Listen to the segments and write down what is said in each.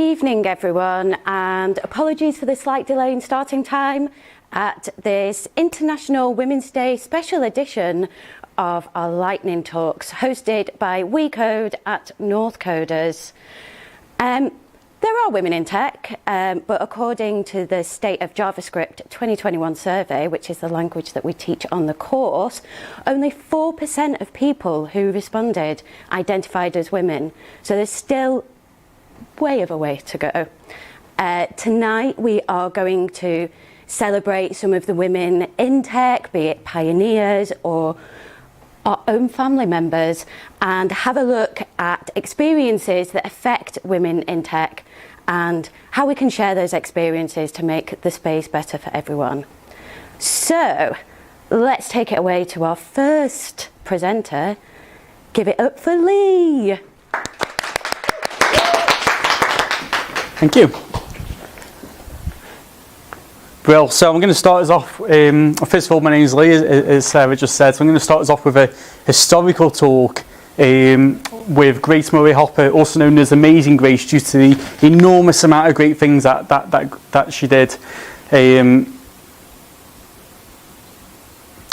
evening, everyone, and apologies for the slight delay in starting time at this International Women's Day special edition of our Lightning Talks, hosted by WeCode at Northcoders. There are women in tech, but according to the State of JavaScript 2021 survey, which is the language that we teach on the course, only 4% of people who responded identified as women. So there's still way of a way to go. Tonight we are going to celebrate some of the women in tech, be it pioneers or our own family members, and have a look at experiences that affect women in tech and how we can share those experiences to make the space better for everyone. So let's take it away to our first presenter. Give it up for Lee. Thank you. Well, so I'm going to start us off, first of all, my name is Lee, as Sarah just said, so I'm going to start us off with a historical talk with Grace Murray Hopper, also known as Amazing Grace, due to the enormous amount of great things that she did. There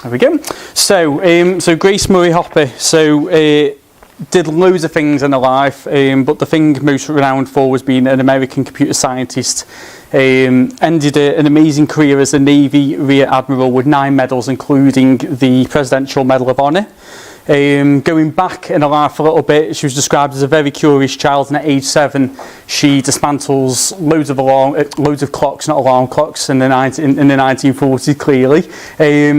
we go. So Grace Murray Hopper, did loads of things in her life, but the thing most renowned for was being an American computer scientist. Ended an amazing career as a Navy Rear Admiral with 9 medals, including the Presidential Medal of Honor. Going back in her life a little bit, she was described as a very curious child, and at age 7 she dismantles loads of clocks, not alarm clocks, in the 1940s, clearly.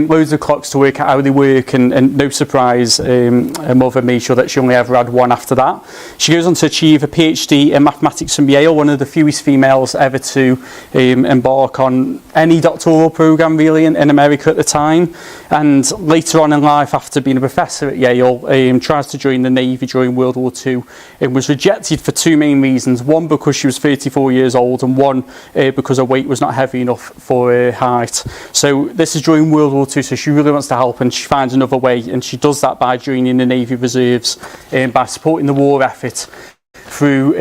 Loads of clocks to work out how they work, and no surprise, her mother made sure that she only ever had one after that. She goes on to achieve a PhD in mathematics from Yale, one of the fewest females ever to embark on any doctoral program really in America at the time. And later on in life, after being a professor at Yale, tries to join the Navy during World War II, and was rejected for 2 main reasons. One, because she was 34 years old, and one, because her weight was not heavy enough for her height. So this is during World War II, so she really wants to help, and she finds another way, and she does that by joining the Navy Reserves, by supporting the war effort through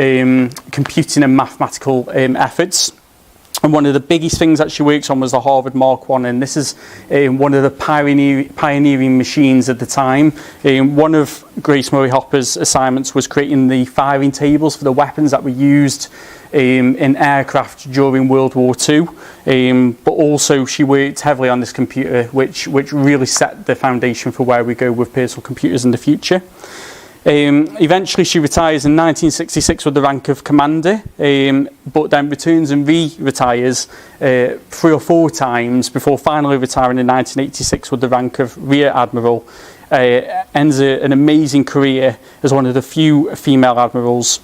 computing and mathematical efforts. And one of the biggest things that she works on was the Harvard Mark I, and this is one of the pioneering machines at the time. One of Grace Murray Hopper's assignments was creating the firing tables for the weapons that were used in aircraft during World War II. But also she worked heavily on this computer, which really set the foundation for where we go with personal computers in the future. Eventually she retires in 1966 with the rank of commander, but then returns and re-retires 3 or 4 times before finally retiring in 1986 with the rank of rear admiral. Ends an amazing career as one of the few female admirals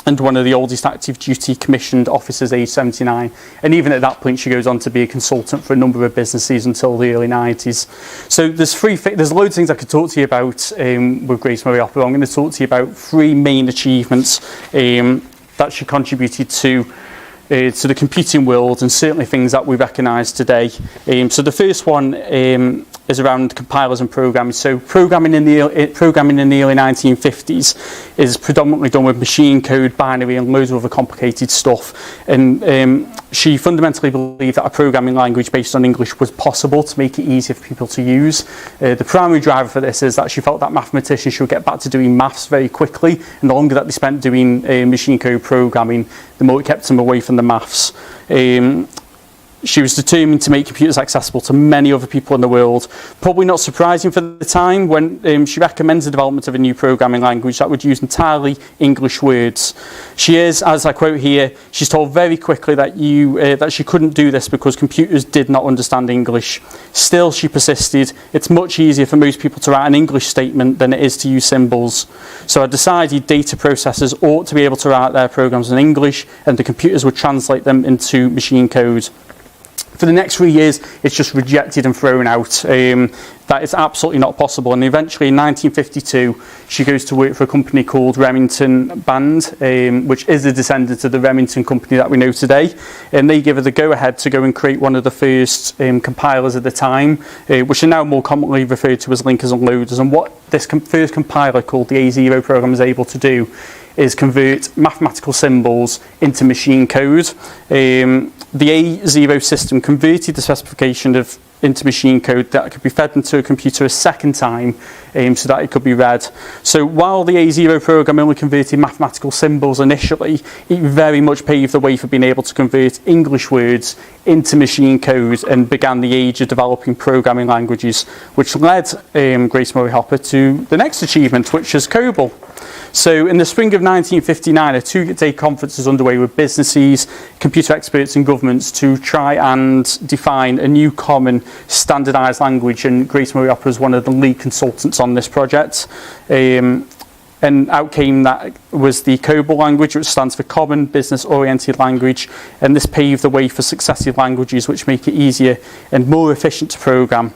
and one of the oldest active duty commissioned officers, age 79. And even at that point, she goes on to be a consultant for a number of businesses until the early 90s. So there's loads of things I could talk to you about with Grace Murray Hopper. I'm going to talk to you about 3 main achievements that she contributed to the computing world, and certainly things that we recognise today. So the first one is around compilers and programming. So programming in the early 1950s is predominantly done with machine code, binary, and loads of other complicated stuff. And she fundamentally believed that a programming language based on English was possible to make it easier for people to use. The primary driver for this is that she felt that mathematicians should get back to doing maths very quickly, and the longer that they spent doing machine code programming, the more it kept them away from the maths. She was determined to make computers accessible to many other people in the world. Probably not surprising for the time when she recommends the development of a new programming language that would use entirely English words. She is, as I quote here, she's told very quickly that she couldn't do this because computers did not understand English. Still, she persisted. It's much easier for most people to write an English statement than it is to use symbols. So I decided data processors ought to be able to write their programs in English, and the computers would translate them into machine code. For the next 3 years, it's just rejected and thrown out. that is absolutely not possible. And eventually in 1952, she goes to work for a company called Remington Band, which is a descendant of the Remington company that we know today. And they give her the go-ahead to go and create one of the first compilers at the time, which are now more commonly referred to as linkers and loaders. And what this first compiler called the A0 program is able to do is convert mathematical symbols into machine code. The A0 system converted the specification into machine code that could be fed into a computer a second time so that it could be read. So while the A0 program only converted mathematical symbols initially, it very much paved the way for being able to convert English words into machine code and began the age of developing programming languages, which led Grace Murray Hopper to the next achievement, which is COBOL. So in the spring of 1959, a two-day conference is underway with businesses, computer experts and governments to try and define a new common standardised language, and Grace Murray Hopper was one of the lead consultants on this project. And out came that was the COBOL language, which stands for Common Business Oriented Language, and this paved the way for successive languages which make it easier and more efficient to program.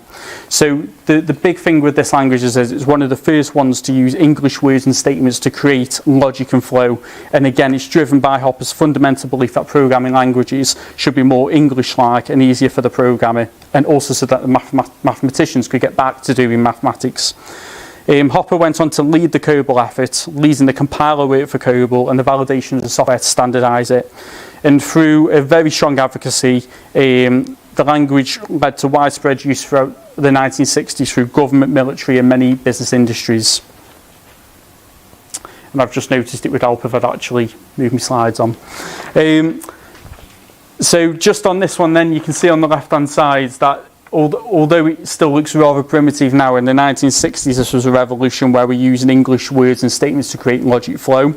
So the big thing with this language is it's one of the first ones to use English words and statements to create logic and flow. And again, it's driven by Hopper's fundamental belief that programming languages should be more English-like and easier for the programmer, and also so that the mathematicians could get back to doing mathematics. Hopper went on to lead the COBOL effort, leading the compiler work for COBOL and the validation of the software to standardise it. And through a very strong advocacy, the language led to widespread use throughout the 1960s through government, military and many business industries. And I've just noticed it would help if I'd actually move my slides on. So just on this one then, you can see on the left-hand side that although it still looks rather primitive now, in the 1960s this was a revolution where we're using English words and statements to create logic flow.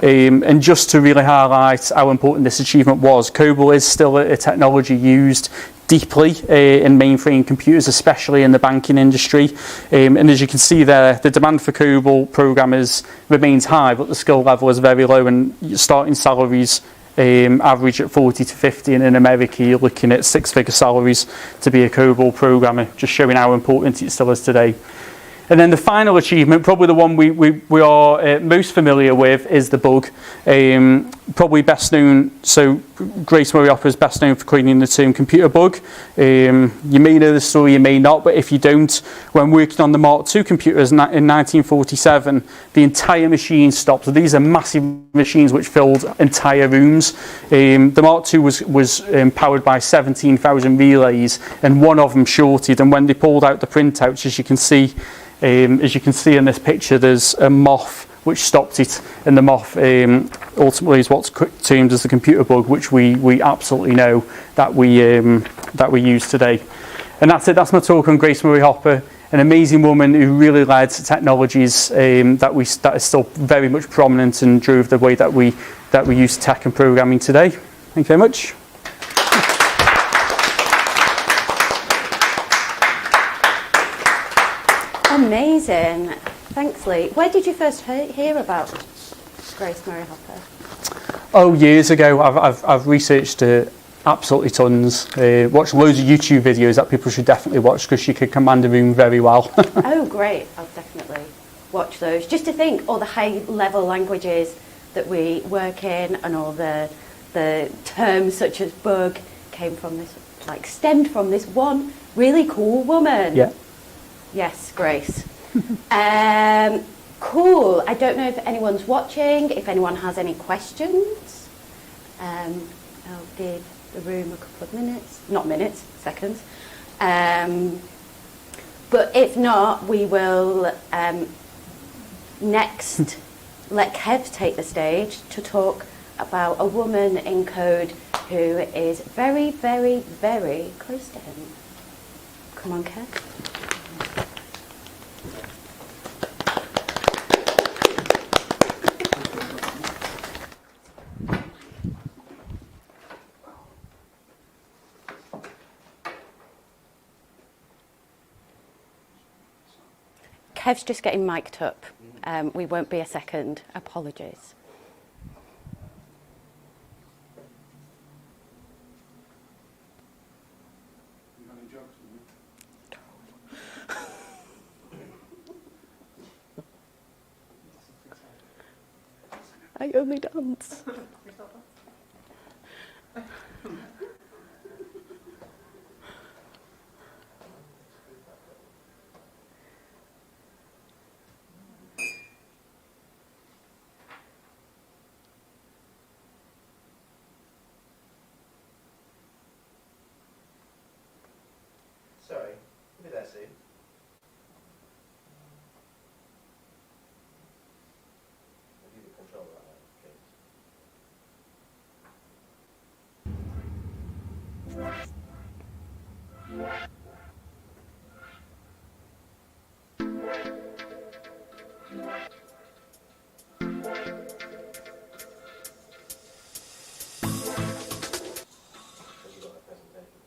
And just to really highlight how important this achievement was, COBOL is still a technology used deeply in mainframe computers, especially in the banking industry. And as you can see there, the demand for COBOL programmers remains high, but the skill level is very low, and starting salaries average at 40 to 50, and in America you're looking at six-figure salaries to be a COBOL programmer, just showing how important it still is today. And then the final achievement, probably the one we are most familiar with, is the bug. Probably best known, so Grace Murray Hopper is best known for coining the term computer bug. You may know the story, you may not, but if you don't, when working on the Mark II computers in 1947, the entire machine stopped. So these are massive machines which filled entire rooms. The Mark II was powered by 17,000 relays, and one of them shorted, and when they pulled out the printouts, as you can see in this picture, there's a moth which stopped it, and the moth ultimately is what's termed as the computer bug, which we absolutely know that we use today. And that's it. That's my talk on Grace Murray Hopper, an amazing woman who really led technologies that is still very much prominent and drove the way that we use tech and programming today. Thank you very much. Amazing. Thanks, Lee. Where did you first hear about Grace Murray Hopper? Oh, years ago. I've researched absolutely tons. Watched loads of YouTube videos that people should definitely watch, because she could command a room very well. Oh, great. I'll definitely watch those. Just to think all the high-level languages that we work in, and all the terms such as bug stemmed from this one really cool woman. Yeah. Yes, Grace. Cool. I don't know if anyone's watching, if anyone has any questions. I'll give the room a couple of minutes. Not minutes, seconds. But if not, we will next let Kev take the stage to talk about a woman in code who is very, very, very close to him. Come on, Kev. Kev's just getting mic'd up. We won't be a second. Apologies. I only dance. Sorry, we'll be there soon. I'll give you control of that, please. Have you got a presentation?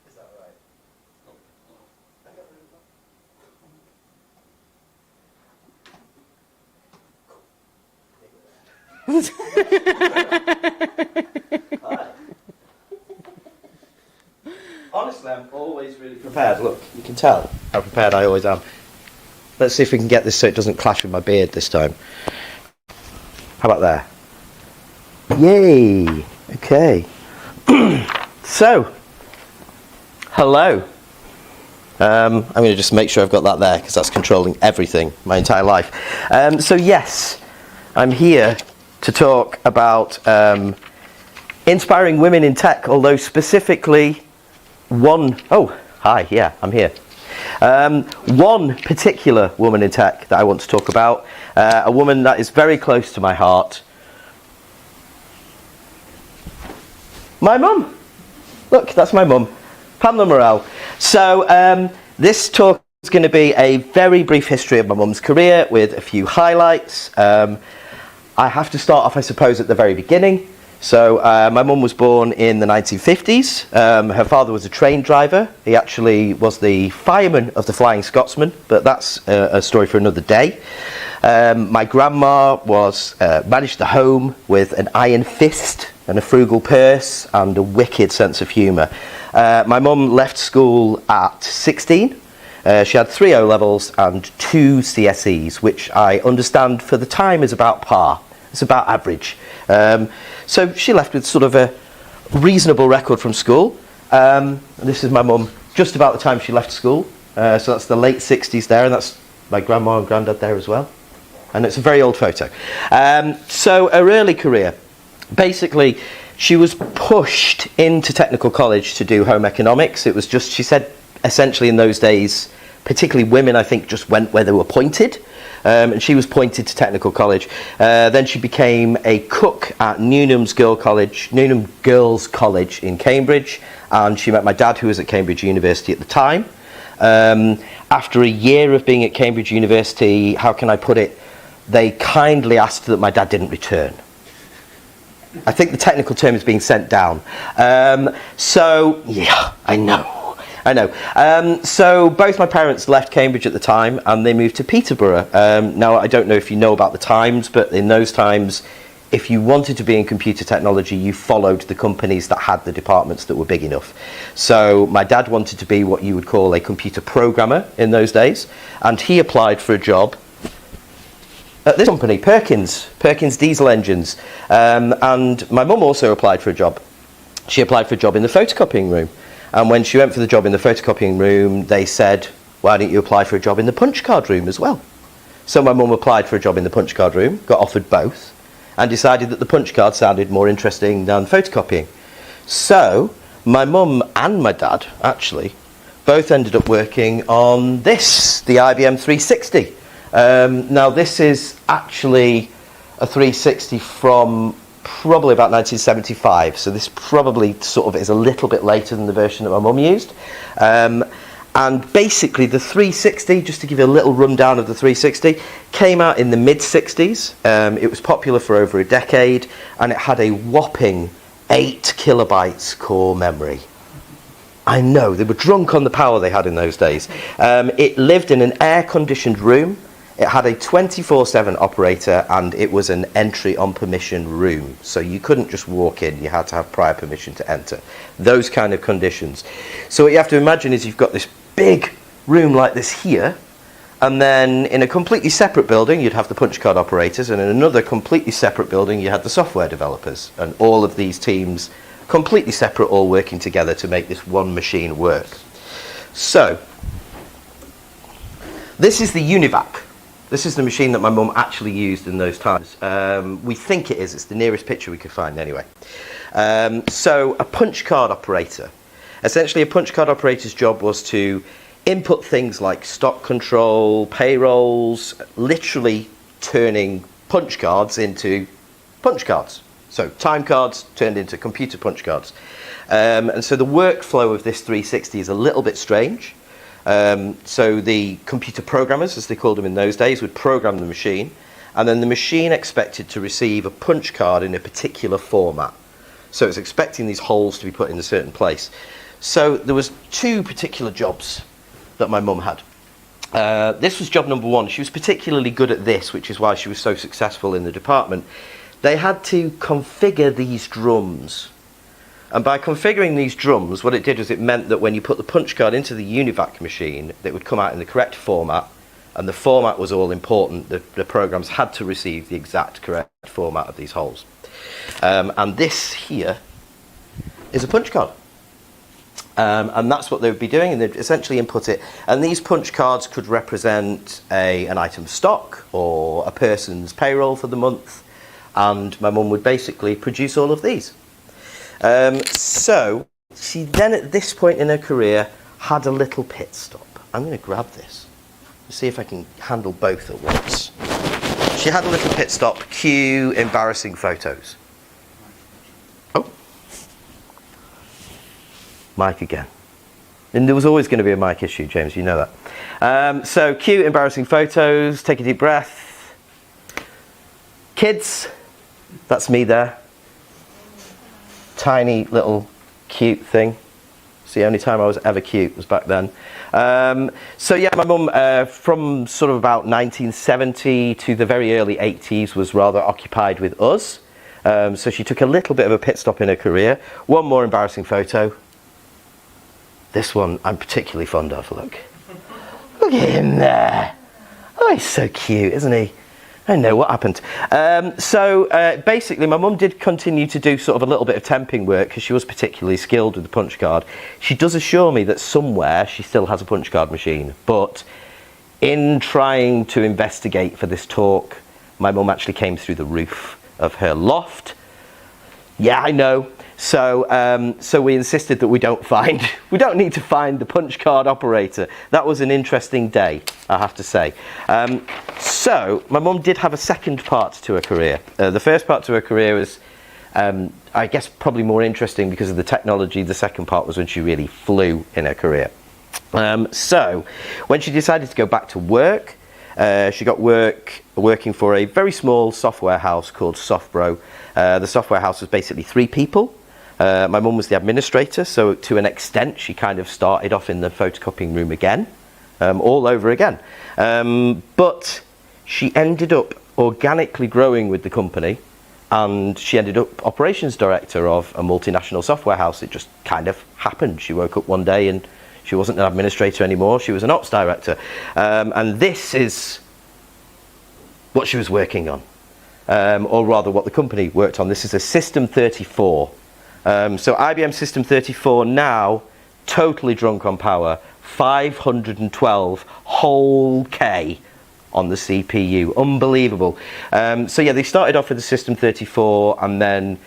Is that right? Hi. Honestly, I'm always really prepared. Look, you can tell how prepared I always am. Let's see if we can get this so it doesn't clash with my beard this time. How about there? Yay! Okay. So, hello. I'm going to just make sure I've got that there because that's controlling everything, my entire life. So yes, I'm here to talk about inspiring women in tech, although specifically hi, yeah, I'm here. One particular woman in tech that I want to talk about, a woman that is very close to my heart. My mum. Look, that's my mum, Pamela Morell. So this talk is going to be a very brief history of my mum's career with a few highlights. I have to start off, I suppose, at the very beginning. So my mum was born in the 1950s. Her father was a train driver. He actually was the fireman of the Flying Scotsman, but that's a story for another day. My grandma was managed the home with an iron fist and a frugal purse and a wicked sense of humour. My mum left school at 16. She had 3 O-levels and 2 CSEs, which I understand for the time is about par. It's about average. So she left with sort of a reasonable record from school. This is my mum just about the time she left school. So that's the late 60s there, and that's my grandma and granddad there as well. And it's a very old photo. So her early career, basically, she was pushed into technical college to do home economics. It was just, she said, essentially in those days, particularly women, I think, just went where they were pointed. And she was pointed to technical college. Then she became a cook at Newnham Girls' College in Cambridge, and she met my dad, who was at Cambridge University at the time. After a year of being at Cambridge University, how can I put it, they kindly asked that my dad didn't return. I think the technical term is being sent down. So, yeah, I know. So both my parents left Cambridge at the time and they moved to Peterborough. Now, I don't know if you know about the times, but in those times, if you wanted to be in computer technology, you followed the companies that had the departments that were big enough. So my dad wanted to be what you would call a computer programmer in those days, and he applied for a job at this company, Perkins Diesel Engines. And my mum also applied for a job. She applied for a job in the photocopying room. And when she went for the job in the photocopying room, they said, why don't you apply for a job in the punch card room as well? So my mum applied for a job in the punch card room, got offered both, and decided that the punch card sounded more interesting than photocopying. So my mum and my dad, actually, both ended up working on this, the IBM 360. Now this is actually a 360 from probably about 1975, so this probably sort of is a little bit later than the version that my mum used. And basically the 360, just to give you a little rundown of the 360, came out in the mid-60s. It was popular for over a decade, and it had a whopping 8 kilobytes core memory. I know, they were drunk on the power they had in those days. It lived in an air-conditioned room. It had a 24/7 operator, and it was an entry on permission room. So you couldn't just walk in, you had to have prior permission to enter. Those kind of conditions. So what you have to imagine is you've got this big room like this here, and then in a completely separate building you'd have the punch card operators, and in another completely separate building you had the software developers, and all of these teams completely separate, all working together to make this one machine work. So this is the Univac. This is the machine that my mum actually used in those times. We think it is. It's the nearest picture we could find anyway. So a punch card operator. Essentially, a punch card operator's job was to input things like stock control, payrolls, literally turning punch cards into punch cards. So time cards turned into computer punch cards. And so the workflow of this 360 is a little bit strange. So the computer programmers, as they called them in those days, would program the machine, and then the machine expected to receive a punch card in a particular format. So it's expecting these holes to be put in a certain place. So there was two particular jobs that my mum had. This was job number one. She was particularly good at this, which is why she was so successful in the department. They had to configure these drums. And by configuring these drums, what it did was it meant that when you put the punch card into the Univac machine, it would come out in the correct format, and the format was all important. The programs had to receive the exact correct format of these holes. And this here is a punch card. And that's what they would be doing, and they'd essentially input it. And these punch cards could represent an item stock or a person's payroll for the month, and my mum would basically produce all of these. So she then at this point in her career had a little pit stop. I'm going to grab this and see if I can handle both at once. She had a little pit stop, cue embarrassing photos. Oh, mic again. And there was always going to be a mic issue, James, you know that. So cue embarrassing photos, take a deep breath. Kids, that's me there. Tiny little cute thing. It's the only time I was ever cute was back then. So yeah, my mum from sort of about 1970 to the very early 80s was rather occupied with us. So she took a little bit of a pit stop in her career. One more embarrassing photo. This one I'm particularly fond of, look. Look at him there. Oh, he's so cute, isn't he? I don't know what happened. Basically, my mum did continue to do sort of a little bit of temping work because she was particularly skilled with the punch card. She does assure me that somewhere she still has a punch card machine, but in trying to investigate for this talk, my mum actually came through the roof of her loft. Yeah, I know. So we insisted that we don't need to find the punch card operator. That was an interesting day, I have to say. So my mum did have a second part to her career. The first part to her career was, I guess, probably more interesting because of the technology. The second part was when she really flew in her career. So when she decided to go back to work, she got working for a very small software house called Softbro. The software house was basically 3 people. My mum was the administrator, so to an extent she kind of started off in the photocopying room again, all over again. But she ended up organically growing with the company, and she ended up operations director of a multinational software house. It just kind of happened. She woke up one day and she wasn't an administrator anymore, she was an ops director. And this is what she was working on, or rather what the company worked on. This is a System 34. So IBM System 34 now, totally drunk on power, 512 whole K on the CPU, unbelievable. So yeah, they started off with the System 34, and then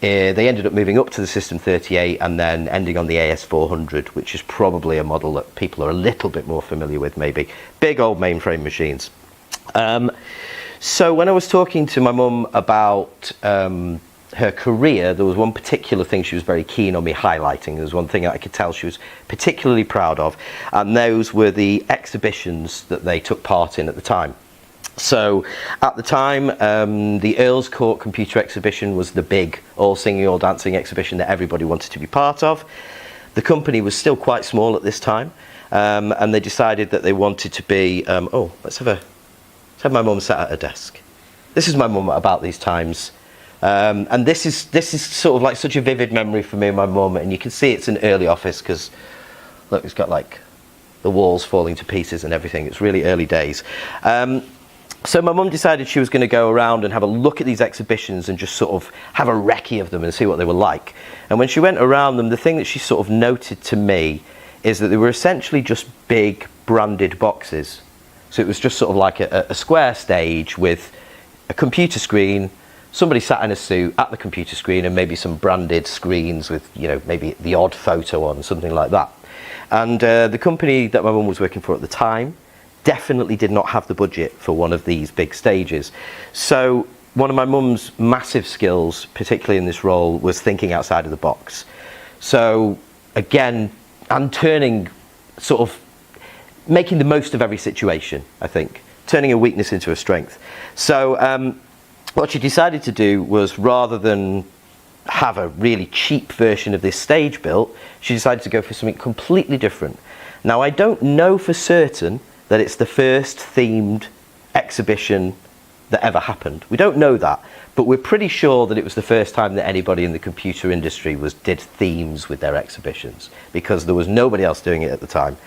they ended up moving up to the System 38, and then ending on the AS400, which is probably a model that people are a little bit more familiar with, maybe. Big old mainframe machines. So when I was talking to my mum about her career, there was one particular thing she was very keen on me highlighting. There was one thing that I could tell she was particularly proud of, and those were the exhibitions that they took part in at the time. So at the time, the Earl's Court Computer Exhibition was the big all singing, all dancing exhibition that everybody wanted to be part of. The company was still quite small at this time, and they decided that they wanted to be, oh, let's have a So my mum sat at her desk. This is my mum at about these times. And this is sort of like such a vivid memory for me and my mum, and you can see it's an early office because, look, it's got like the walls falling to pieces and everything. It's really early days. So my mum decided she was going to go around and have a look at these exhibitions and just sort of have a recce of them and see what they were like. And when she went around them, the thing that she sort of noted to me is that they were essentially just big branded boxes. So it was just sort of like a square stage with a computer screen, somebody sat in a suit at the computer screen, and maybe some branded screens with, you know, maybe the odd photo on, something like that. And the company that my mum was working for at the time definitely did not have the budget for one of these big stages. So one of my mum's massive skills, particularly in this role, was thinking outside of the box. So again, and turning, sort of making the most of every situation, I think, turning a weakness into a strength. So what she decided to do was, rather than have a really cheap version of this stage built, she decided to go for something completely different. Now, I don't know for certain that it's the first themed exhibition that ever happened. We don't know that, but we're pretty sure that it was the first time that anybody in the computer industry did themes with their exhibitions, because there was nobody else doing it at the time.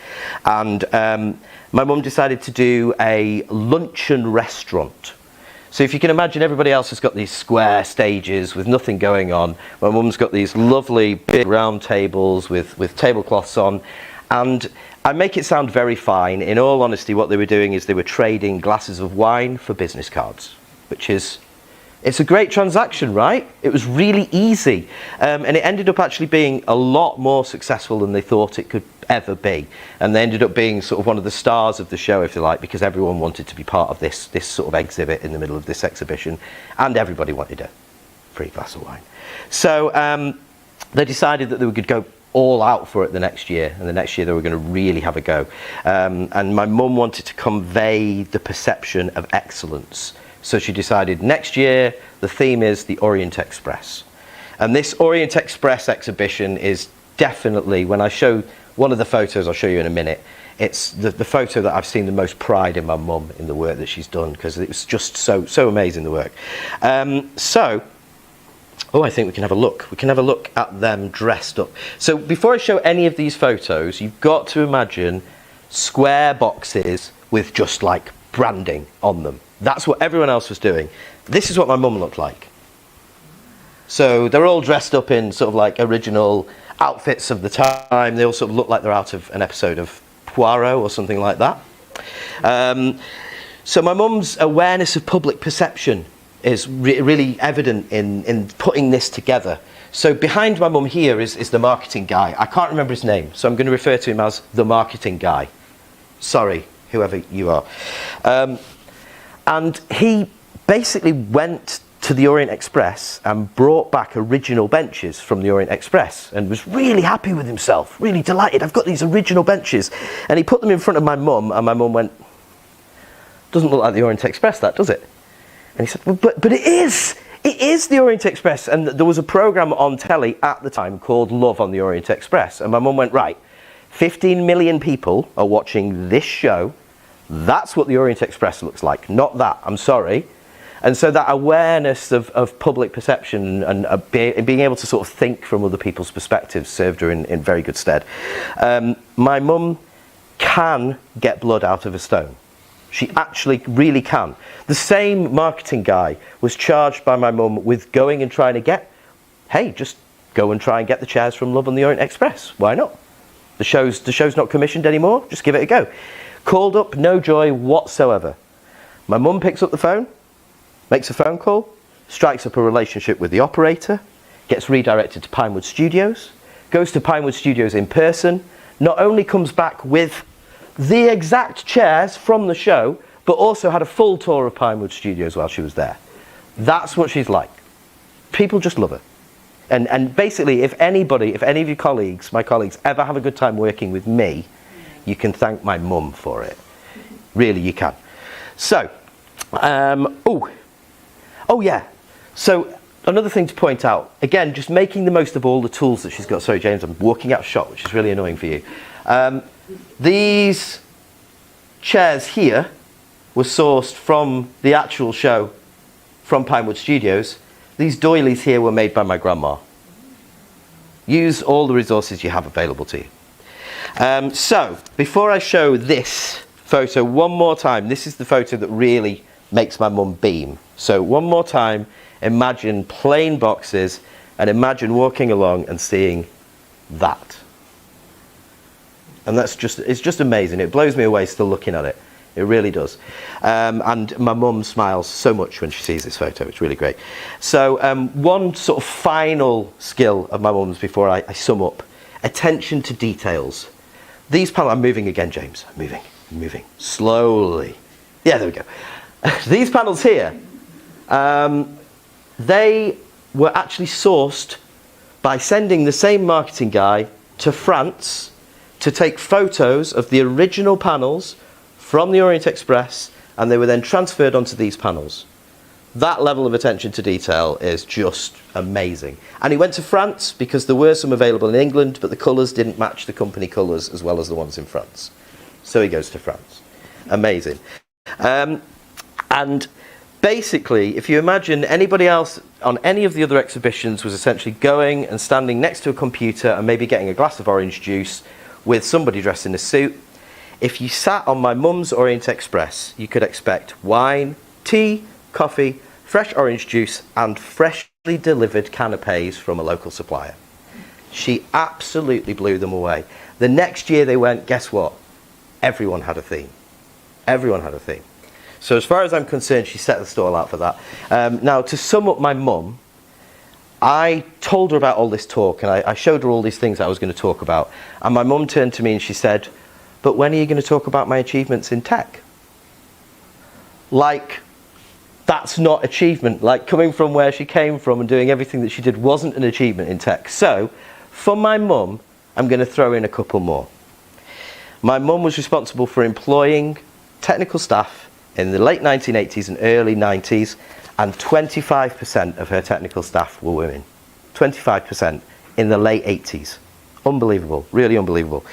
And my mum decided to do a luncheon restaurant. So if you can imagine, everybody else has got these square stages with nothing going on. My mum's got these lovely big round tables with tablecloths on. And I make it sound very fine. In all honesty, what they were doing is they were trading glasses of wine for business cards, which is, it's a great transaction, right? It was really easy. And it ended up actually being a lot more successful than they thought it could ever be. And they ended up being sort of one of the stars of the show, if you like, because everyone wanted to be part of this sort of exhibit in the middle of this exhibition, and everybody wanted a free glass of wine. So they decided that they would go all out for it the next year, and the next year they were going to really have a go. And my mum wanted to convey the perception of excellence. So she decided next year the theme is the Orient Express. And this Orient Express exhibition is definitely, when I show one of the photos I'll show you in a minute, it's the photo that I've seen the most pride in my mum in the work that she's done, because it was just so amazing, the work. I think we can have a look. We can have a look at them dressed up. So before I show any of these photos, you've got to imagine square boxes with just like branding on them. That's what everyone else was doing. This is what my mum looked like. So they're all dressed up in sort of like original outfits of the time. They all sort of look like they're out of an episode of Poirot or something like that. So my mum's awareness of public perception is really evident in putting this together. So behind my mum here is the marketing guy. I can't remember his name, so I'm going to refer to him as the marketing guy. Sorry, whoever you are. And he basically went to the Orient Express and brought back original benches from the Orient Express, and was really happy with himself, really delighted. I've got these original benches. And he put them in front of my mum, and my mum went, "Doesn't look like the Orient Express, that, does it?" And he said, well, but it is the Orient Express. And there was a programme on telly at the time called Love on the Orient Express. And my mum went, right, 15 million people are watching this show. That's what the Orient Express looks like, not that, I'm sorry. And so that awareness of public perception and being able to sort of think from other people's perspectives served her in very good stead. My mum can get blood out of a stone. She actually really can. The same marketing guy was charged by my mum with going and trying to get, hey, just go and try and get the chairs from Love on the Orient Express. Why not? The show's not commissioned anymore. Just give it a go. Called up, no joy whatsoever. My mum picks up the phone, makes a phone call, strikes up a relationship with the operator, gets redirected to Pinewood Studios, goes to Pinewood Studios in person, not only comes back with the exact chairs from the show, but also had a full tour of Pinewood Studios while she was there. That's what she's like. People just love her. And basically, if any of your colleagues, my colleagues, ever have a good time working with me, you can thank my mum for it. Really, you can. So, oh yeah. So, another thing to point out, again, just making the most of all the tools that she's got. Sorry, James, I'm walking out of shot, which is really annoying for you. These chairs here were sourced from the actual show from Pinewood Studios. These doilies here were made by my grandma. Use all the resources you have available to you. So, before I show this photo one more time, this is the photo that really makes my mum beam. So one more time, imagine plain boxes and imagine walking along and seeing that. And it's just amazing. It blows me away still looking at it. It really does. And my mum smiles so much when she sees this photo. It's really great. So one sort of final skill of my mum's before I sum up. Attention to details. These panels, I'm moving again, James. I'm moving. Slowly. Yeah, there we go. These panels here, they were actually sourced by sending the same marketing guy to France to take photos of the original panels from the Orient Express, and they were then transferred onto these panels. That level of attention to detail is just amazing. And he went to France because there were some available in England, but the colours didn't match the company colours as well as the ones in France. So he goes to France. Amazing. And basically, if you imagine anybody else on any of the other exhibitions was essentially going and standing next to a computer and maybe getting a glass of orange juice with somebody dressed in a suit, if you sat on my mum's Orient Express, you could expect wine, tea, coffee, fresh orange juice and freshly delivered canapes from a local supplier. She absolutely blew them away. The next year they went, guess what? Everyone had a theme. Everyone had a theme. So as far as I'm concerned, she set the stall out for that. Now, to sum up my mum, I told her about all this talk and I showed her all these things I was going to talk about. And my mum turned to me and she said, but when are you going to talk about my achievements in tech? Like, that's not achievement. Like, coming from where she came from and doing everything that she did wasn't an achievement in tech. So, for my mum, I'm going to throw in a couple more. My mum was responsible for employing technical staff in the late 1980s and early 90s, and 25% of her technical staff were women. 25% in the late 80s. Unbelievable, really unbelievable.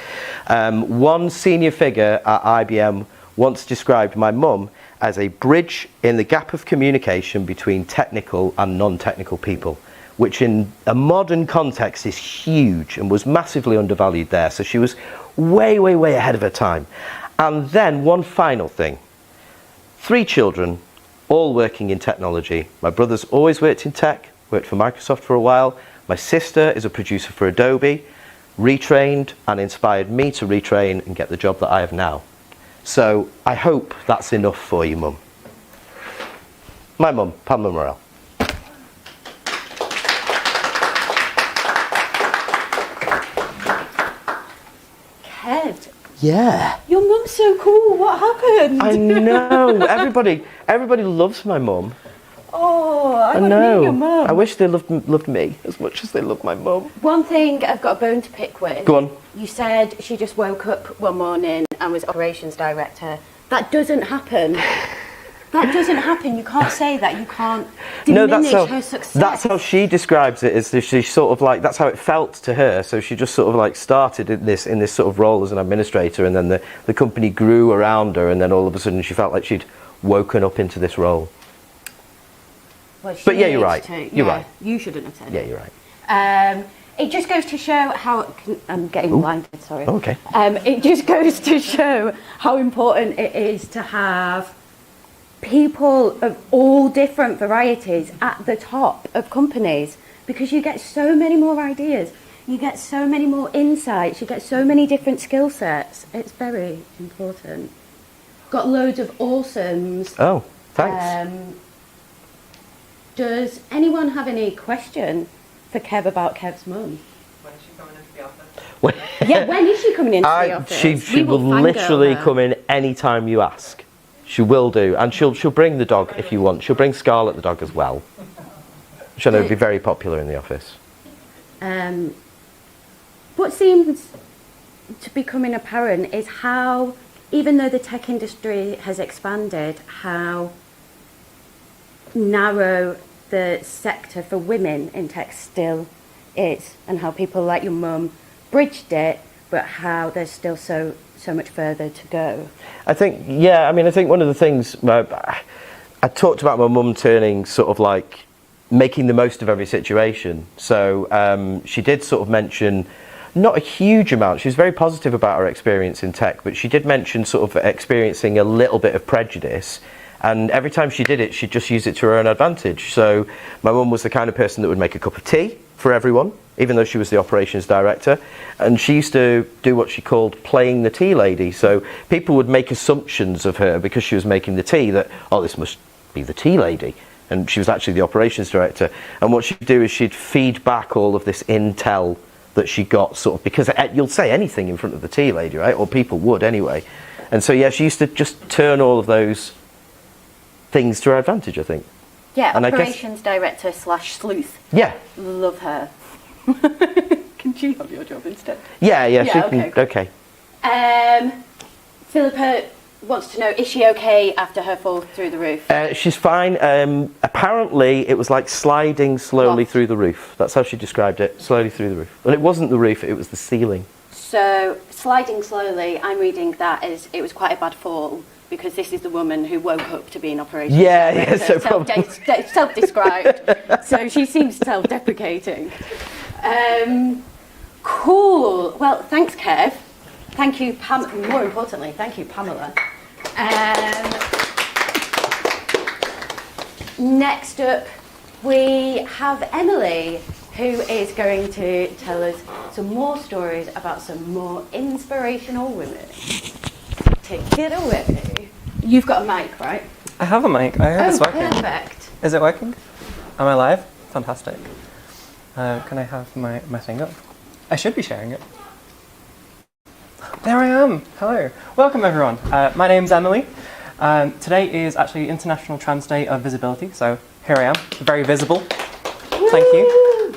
One senior figure at IBM once described my mum as a bridge in the gap of communication between technical and non-technical people, which in a modern context is huge and was massively undervalued there. So she was way, way, way ahead of her time. And then one final thing. 3 children, all working in technology. My brother's always worked in tech, worked for Microsoft for a while. My sister is a producer for Adobe, retrained and inspired me to retrain and get the job that I have now. So I hope that's enough for you, Mum. My mum, Pamela Morell. Kev, Yeah. your mum's so cool. What happened? I know. Everybody loves my mum. Oh, I want to know. meet your mum. I wish they loved me as much as they love my mum. One thing I've got a bone to pick with. Go on. You said she just woke up one morning and was operations director. That doesn't happen. That doesn't happen. You can't say that. You can't diminish her success. That's how she describes it. Is she sort of like, that's how it felt to her. So she just sort of like started in this sort of role as an administrator, and then the company grew around her, and then all of a sudden she felt like she'd woken up into this role. Well, But yeah, you're right. You're right. You shouldn't have said Yeah, it. you're right. It just goes to show how... I'm getting blinded, sorry. Oh, okay. It just goes to show how important it is to have people of all different varieties at the top of companies, because you get so many more ideas, you get so many more insights, you get so many different skill sets. It's very important. Got loads of awesomes. Oh, thanks. Does anyone have any question for Kev about Kev's mum? When is she coming into the office? Yeah, when is she coming into the office? She will literally come in any time you ask. She will do, and she'll bring the dog if you want. She'll bring Scarlett the dog as well, which I know would be very popular in the office. What seems to be becoming apparent is how, even though the tech industry has expanded, how narrow the sector for women in tech still is, and how people like your mum bridged it, but how there's still so so much further to go. I think one of the things, I talked about my mum turning sort of like making the most of every situation. So she did sort of mention, not a huge amount, she was very positive about her experience in tech, but she did mention sort of experiencing a little bit of prejudice. And every time she did it, she'd just use it to her own advantage. So my mum was the kind of person that would make a cup of tea for everyone, even though she was the operations director. And she used to do what she called playing the tea lady. So people would make assumptions of her because she was making the tea that, oh, this must be the tea lady. And she was actually the operations director. And what she'd do is she'd feed back all of this intel that she got, sort of, because you'll say anything in front of the tea lady, right? Or people would anyway. And so, yeah, she used to just turn all of those things to her advantage, I think. Yeah, and operations director / sleuth. Yeah. Love her. Can she have your job instead? Yeah, she okay, can. cool. Okay. Philippa wants to know, is she okay after her fall through the roof? She's fine. Apparently, it was like sliding slowly through the roof. That's how she described it, slowly through the roof. Well, it wasn't the roof, it was the ceiling. So, sliding slowly, I'm reading that as it was quite a bad fall, because this is the woman who woke up to be an operations director, so self-described. So she seems self-deprecating. Cool. Well, thanks, Kev. Thank you, Pam. More importantly, thank you, Pamela. Next up, we have Emily, who is going to tell us some more stories about some more inspirational women. Take it away. You've got a mic, right? I have a mic. I hope it's working. Perfect. Is it working? Am I live? Fantastic. Can I have my thing up? I should be sharing it. There I am. Hello. Welcome, everyone. My name's Emily. Today is actually International Trans Day of Visibility, so here I am, very visible. Thank you.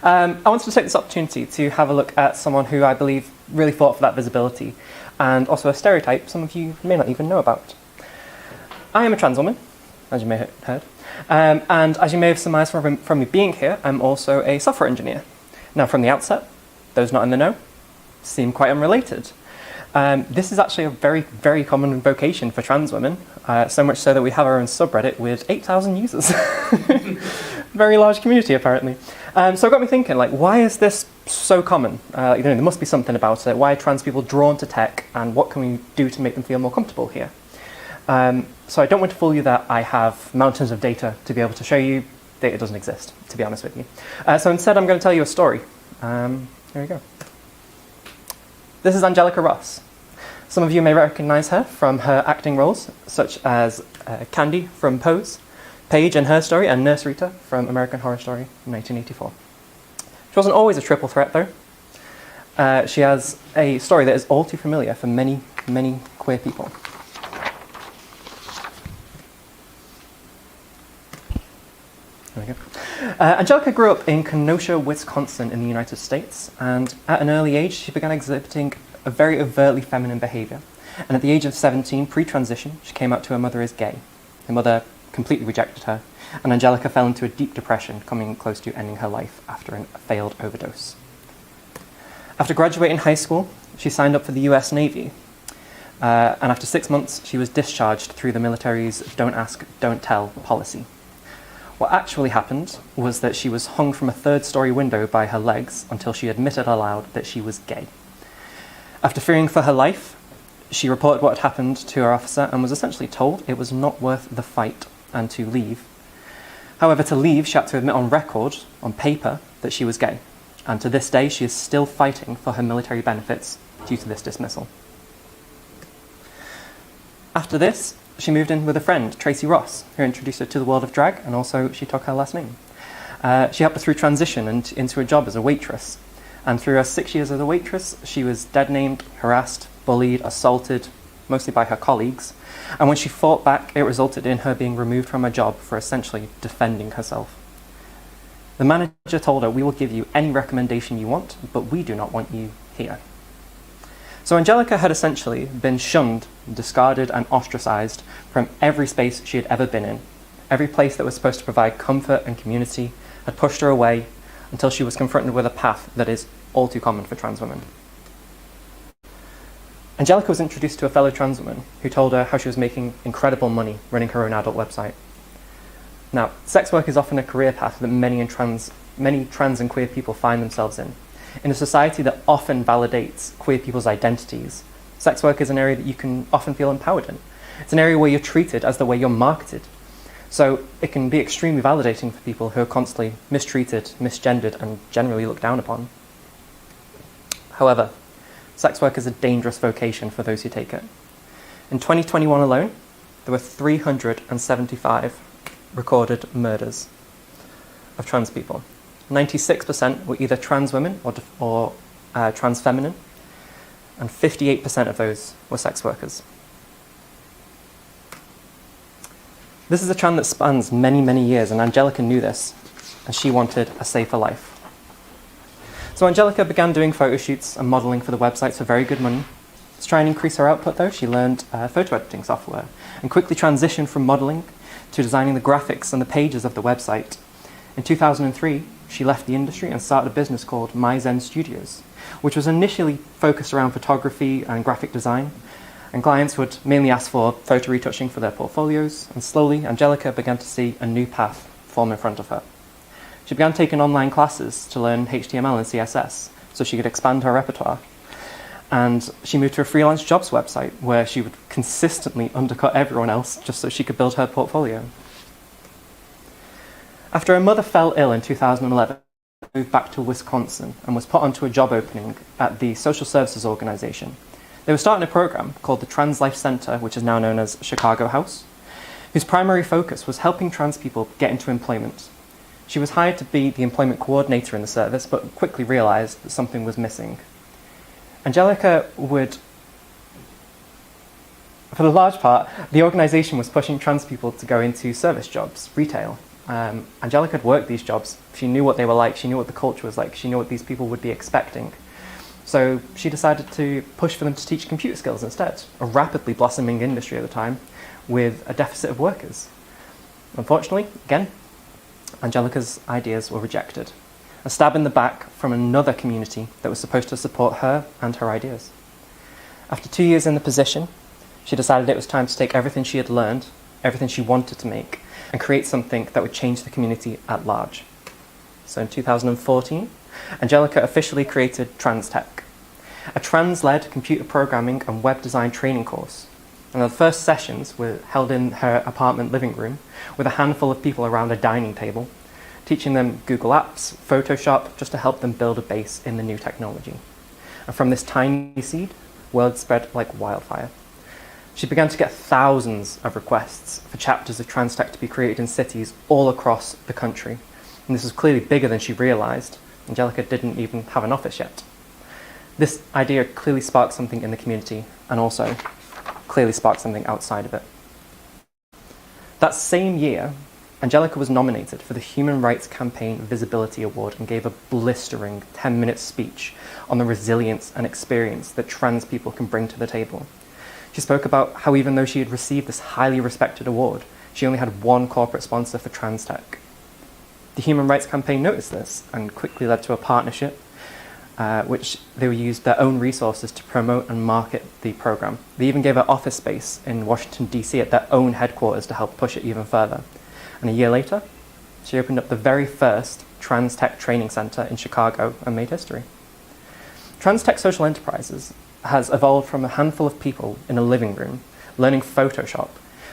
I wanted to take this opportunity to have a look at someone who I believe really fought for that visibility, and also a stereotype some of you may not even know about. I am a trans woman, as you may have heard, and as you may have surmised from me being here, I'm also a software engineer. Now, from the outset, those not in the know seem quite unrelated. This is actually a very, very common vocation for trans women, so much so that we have our own subreddit with 8,000 users. Very large community, apparently. So it got me thinking, like, why is this so common? There must be something about it. Why are trans people drawn to tech, and what can we do to make them feel more comfortable here? So I don't want to fool you that I have mountains of data to be able to show you. Data doesn't exist, to be honest with you. So instead, I'm going to tell you a story. Here we go. This is Angelica Ross. Some of you may recognize her from her acting roles, such as Candy from Pose, Paige and Her Story, and Nurse Rita from American Horror Story in 1984. She wasn't always a triple threat, though. She has a story that is all too familiar for many, many queer people. There we go. Angelica grew up in Kenosha, Wisconsin in the United States, and at an early age she began exhibiting a very overtly feminine behaviour. And at the age of 17, pre-transition, she came out to her mother as gay. Her mother completely rejected her, and Angelica fell into a deep depression, coming close to ending her life after a failed overdose. After graduating high school, she signed up for the US Navy, and after 6 months she was discharged through the military's don't ask, don't tell policy. What actually happened was that she was hung from a third-story window by her legs until she admitted aloud that she was gay. After fearing for her life, she reported what had happened to her officer and was essentially told it was not worth the fight and to leave. However, to leave, she had to admit on record, on paper, that she was gay. And to this day, she is still fighting for her military benefits due to this dismissal. After this, she moved in with a friend, Tracy Ross, who introduced her to the world of drag, and also she took her last name. She helped her through transition and into a job as a waitress. And through her 6 years as a waitress, she was dead-named, harassed, bullied, assaulted, mostly by her colleagues. And when she fought back, it resulted in her being removed from her job for essentially defending herself. The manager told her, "We will give you any recommendation you want, but we do not want you here." So Angelica had essentially been shunned, discarded and ostracized from every space she had ever been in. Every place that was supposed to provide comfort and community had pushed her away until she was confronted with a path that is all too common for trans women. Angelica was introduced to a fellow trans woman who told her how she was making incredible money running her own adult website. Now, sex work is often a career path that many trans and queer people find themselves in. In a society that often validates queer people's identities, sex work is an area that you can often feel empowered in. It's an area where you're treated as the way you're marketed. So it can be extremely validating for people who are constantly mistreated, misgendered, and generally looked down upon. However, sex work is a dangerous vocation for those who take it. In 2021 alone, there were 375 recorded murders of trans people. 96% were either trans women or trans feminine, and 58% of those were sex workers. This is a trend that spans many, many years, and Angelica knew this, and she wanted a safer life. So Angelica began doing photo shoots and modelling for the websites for very good money. To try and increase her output, though, she learned photo editing software and quickly transitioned from modelling to designing the graphics and the pages of the website. In 2003, she left the industry and started a business called My Zen Studios, which was initially focused around photography and graphic design, and clients would mainly ask for photo retouching for their portfolios, and slowly Angelica began to see a new path form in front of her. She began taking online classes to learn HTML and CSS so she could expand her repertoire. And she moved to a freelance jobs website where she would consistently undercut everyone else just so she could build her portfolio. After her mother fell ill in 2011, she moved back to Wisconsin and was put onto a job opening at the social services organization. They were starting a program called the Trans Life Center, which is now known as Chicago House, whose primary focus was helping trans people get into employment. She was hired to be the employment coordinator in the service, but quickly realized that something was missing. Angelica would, for the large part, the organization was pushing trans people to go into service jobs, retail. Angelica had worked these jobs. She knew what they were like, she knew what the culture was like, she knew what these people would be expecting. So she decided to push for them to teach computer skills instead, a rapidly blossoming industry at the time with a deficit of workers. Unfortunately, again, Angelica's ideas were rejected. A stab in the back from another community that was supposed to support her and her ideas. After 2 years in the position, she decided it was time to take everything she had learned, everything she wanted to make, and create something that would change the community at large. So in 2014, Angelica officially created TransTech, a trans-led computer programming and web design training course. And the first sessions were held in her apartment living room with a handful of people around a dining table, teaching them Google Apps, Photoshop, just to help them build a base in the new technology. And from this tiny seed, word spread like wildfire. She began to get thousands of requests for chapters of TransTech to be created in cities all across the country. And this was clearly bigger than she realized. Angelica didn't even have an office yet. This idea clearly sparked something in the community and also clearly sparked something outside of it. That same year, Angelica was nominated for the Human Rights Campaign Visibility Award and gave a blistering 10-minute speech on the resilience and experience that trans people can bring to the table. She spoke about how even though she had received this highly respected award, she only had one corporate sponsor for TransTech. The Human Rights Campaign noticed this and quickly led to a partnership which they used their own resources to promote and market the program. They even gave her office space in Washington, D.C. at their own headquarters to help push it even further. And a year later, she opened up the very first TransTech training center in Chicago and made history. TransTech Social Enterprises has evolved from a handful of people in a living room learning Photoshop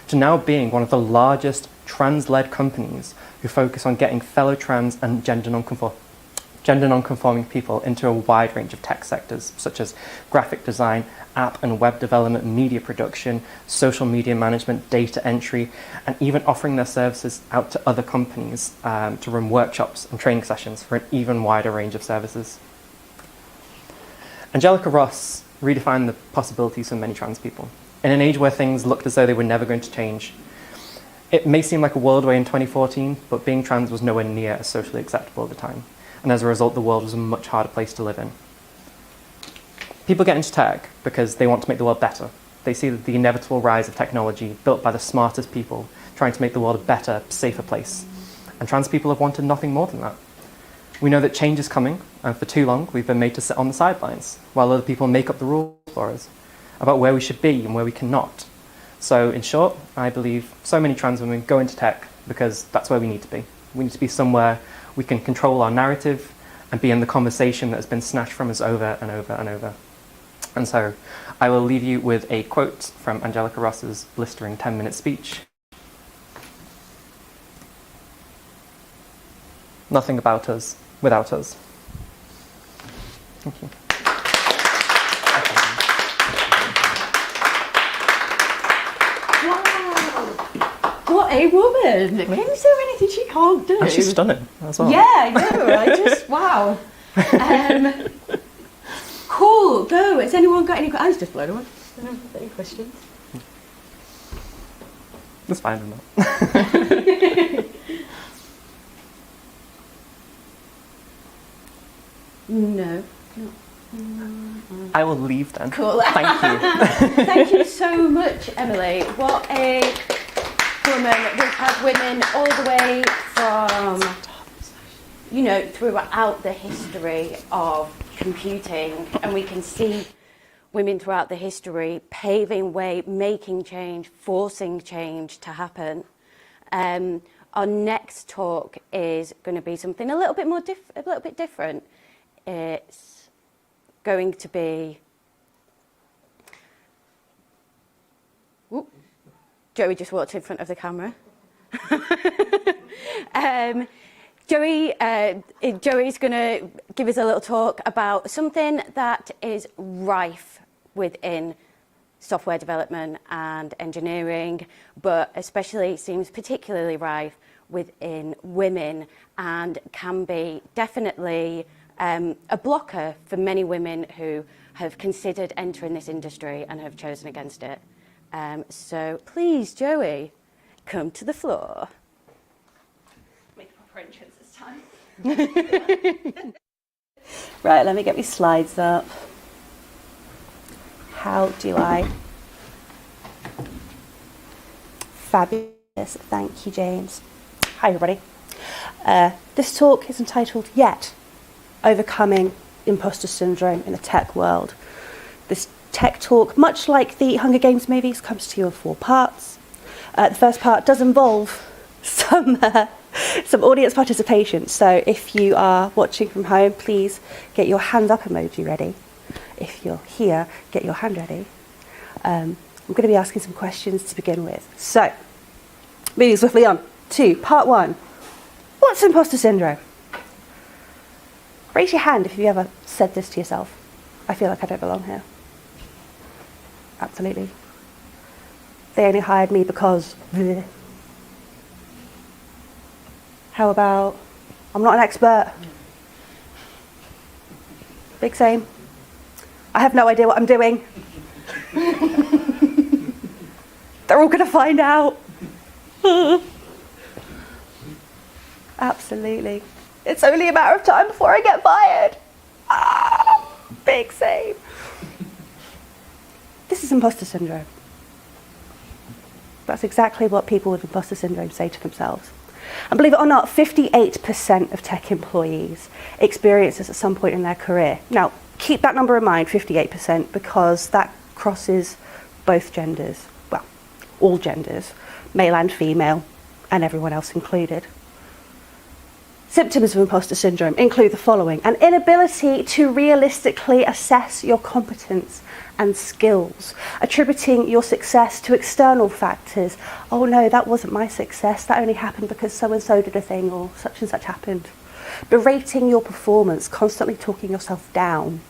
to now being one of the largest trans-led companies who focus on getting fellow trans and gender non-conforming people into a wide range of tech sectors, such as graphic design, app and web development, media production, social media management, data entry, and even offering their services out to other companies to run workshops and training sessions for an even wider range of services. Angelica Ross redefined the possibilities for many trans people. In an age where things looked as though they were never going to change, it may seem like a world away in 2014, but being trans was nowhere near as socially acceptable at the time. And as a result, the world was a much harder place to live in. People get into tech because they want to make the world better. They see the inevitable rise of technology built by the smartest people trying to make the world a better, safer place. And trans people have wanted nothing more than that. We know that change is coming, and for too long we've been made to sit on the sidelines while other people make up the rules for us. about where we should be and where we cannot. So in short, I believe so many trans women go into tech because that's where we need to be. We need to be somewhere we can control our narrative and be in the conversation that has been snatched from us over and over and over. And so I will leave you with a quote from Angelica Ross's blistering 10-minute speech. Nothing about us without us. Thank you. What a woman! Can you say anything she can't do? Oh, she's stunning as well. Yeah, I know. I just wow. Cool. Go. Has anyone got any? I was just blown away. Anyone got any questions? That's fine or not. No. I will leave then. Cool. Thank you. Thank you so much, Emily. What a woman. We've had women all the way from, throughout the history of computing, and we can see women throughout the history paving way, making change, forcing change to happen. Our next talk is going to be something a little bit different. It's going to be. Whoop. Joey just walked in front of the camera. Joey's going to give us a little talk about something that is rife within software development and engineering, but especially seems particularly rife within women and can be definitely a blocker for many women who have considered entering this industry and have chosen against it. So please, Joey, come to the floor. Make a proper entrance this time. Right, let me get my slides up. How do I? Fabulous, thank you, James. Hi, everybody. This talk is entitled Yet, Overcoming Imposter Syndrome in the Tech World. This tech talk, much like the Hunger Games movies, comes to you in 4 parts. The first part does involve some audience participation. So if you are watching from home, please get your hand up emoji ready. If you're here, get your hand ready. I'm going to be asking some questions to begin with. So, moving swiftly on to part 1. What's imposter syndrome? Raise your hand if you ever said this to yourself. I feel like I don't belong here. Absolutely. They only hired me because... Bleh. How about, I'm not an expert. Big same. I have no idea what I'm doing. They're all going to find out. Absolutely. It's only a matter of time before I get fired. Big same. This is imposter syndrome. That's exactly what people with imposter syndrome say to themselves. And believe it or not, 58% of tech employees experience this at some point in their career. Now, keep that number in mind, 58%, because that crosses both genders. Well, all genders, male and female, and everyone else included. Symptoms of imposter syndrome include the following: an inability to realistically assess your competence and skills, attributing your success to external factors. Oh no, that wasn't my success, that only happened because so-and-so did a thing, or such and such happened. Berating your performance, constantly talking yourself down.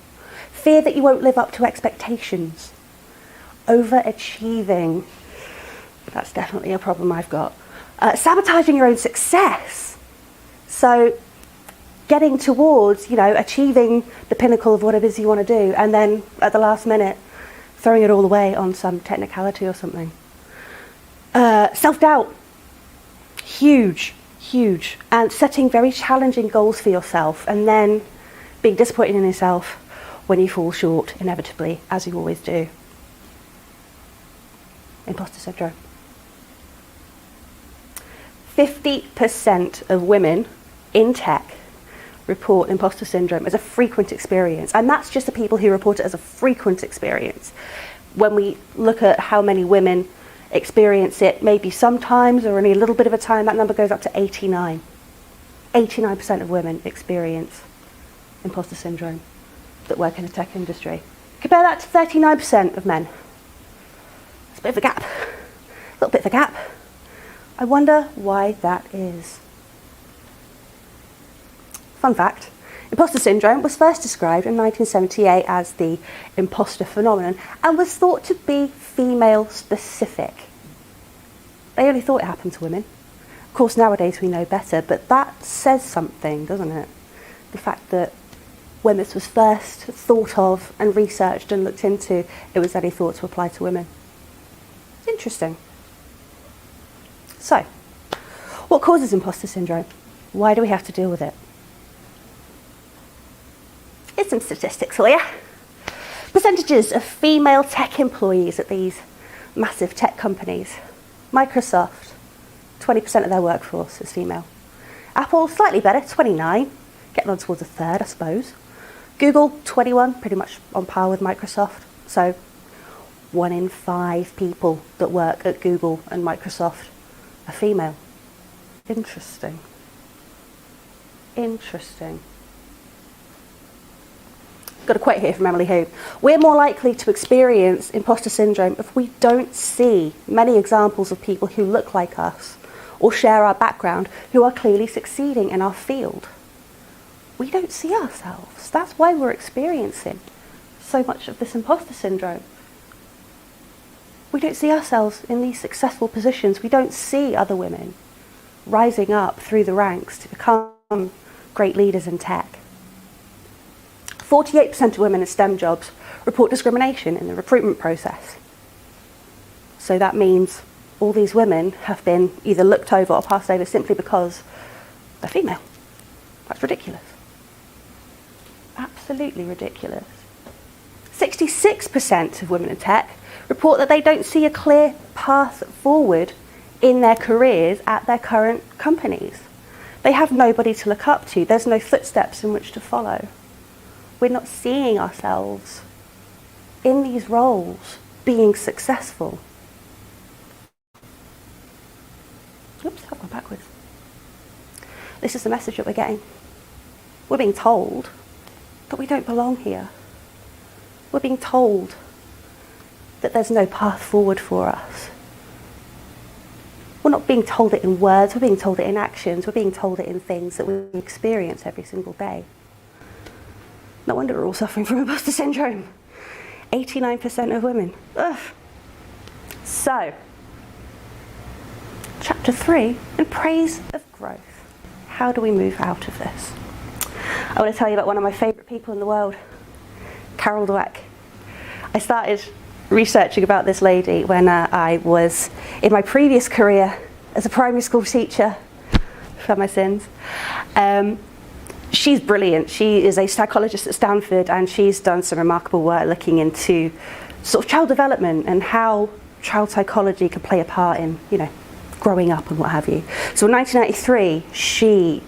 Fear that you won't live up to expectations. Overachieving. That's definitely a problem I've got. Sabotaging your own success. So getting towards, achieving the pinnacle of what it is you want to do, and then at the last minute, throwing it all away on some technicality or something. Self-doubt. Huge. And setting very challenging goals for yourself, and then being disappointed in yourself when you fall short, inevitably, as you always do. Imposter syndrome. 50% of women in tech report imposter syndrome as a frequent experience, and that's just the people who report it as a frequent experience. when we look at how many women experience it, maybe sometimes or only a little bit of a time, that number goes up to 89. 89% of women experience imposter syndrome that work in the tech industry. Compare that to 39% of men. It's a bit of a gap. A little bit of a gap. I wonder why that is. Fun fact, imposter syndrome was first described in 1978 as the imposter phenomenon and was thought to be female specific. They only thought it happened to women. Of course, nowadays we know better, but that says something, doesn't it? The fact that when this was first thought of and researched and looked into, it was only thought to apply to women. Interesting. So, what causes imposter syndrome? Why do we have to deal with it? Here's some statistics for you. Percentages of female tech employees at these massive tech companies. Microsoft, 20% of their workforce is female. Apple, slightly better, 29, getting on towards a third, I suppose. Google, 21, pretty much on par with Microsoft. So 1 in 5 people that work at Google and Microsoft are female. Interesting. Interesting. Got a quote here from Emily Hope. We're more likely to experience imposter syndrome if we don't see many examples of people who look like us or share our background who are clearly succeeding in our field. We don't see ourselves. That's why we're experiencing so much of this imposter syndrome. We don't see ourselves in these successful positions. We don't see other women rising up through the ranks to become great leaders in tech. 48% of women in STEM jobs report discrimination in the recruitment process. So that means all these women have been either looked over or passed over simply because they're female. That's ridiculous. Absolutely ridiculous. 66% of women in tech report that they don't see a clear path forward in their careers at their current companies. They have nobody to look up to. There's no footsteps in which to follow. We're not seeing ourselves in these roles being successful. Oops, I've gone backwards. This is the message that we're getting. We're being told that we don't belong here. We're being told that there's no path forward for us. We're not being told it in words, we're being told it in actions, we're being told it in things that we experience every single day. No wonder we're all suffering from imposter syndrome. 89% of women. Ugh. So, chapter 3, in praise of growth. How do we move out of this? I want to tell you about one of my favourite people in the world, Carol Dweck. I started researching about this lady when I was in my previous career as a primary school teacher, for my sins. She's brilliant. She is a psychologist at Stanford and she's done some remarkable work looking into sort of child development and how child psychology can play a part in, growing up and what have you. So in 1993, she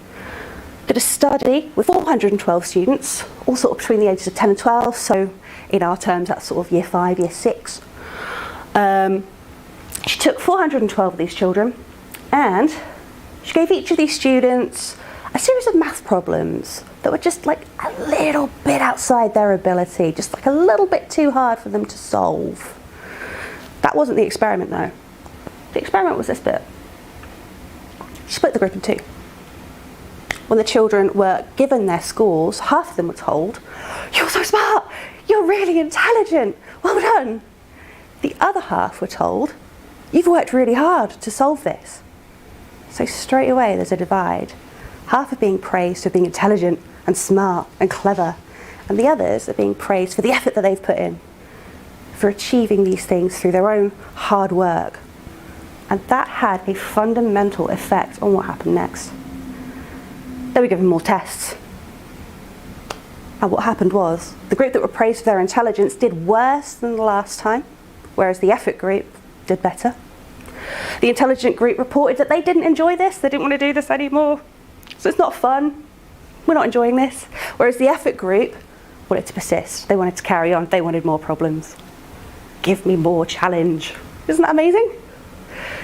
did a study with 412 students, all sort of between the ages of 10 and 12, so in our terms that's sort of year 5, year 6. She took 412 of these children and she gave each of these students a series of math problems that were just like a little bit outside their ability, just like a little bit too hard for them to solve. That wasn't the experiment though. The experiment was this bit. She split the group in two. When the children were given their scores, half of them were told, "You're so smart, you're really intelligent, well done." The other half were told, "You've worked really hard to solve this." So straight away there's a divide. Half are being praised for being intelligent and smart and clever, and the others are being praised for the effort that they've put in, for achieving these things through their own hard work. And that had a fundamental effect on what happened next. They were given more tests. And what happened was, the group that were praised for their intelligence did worse than the last time, whereas the effort group did better. The intelligent group reported that they didn't enjoy this, they didn't want to do this anymore. So it's not fun, we're not enjoying this. Whereas the effort group wanted to persist, they wanted to carry on, they wanted more problems. give me more challenge. Isn't that amazing?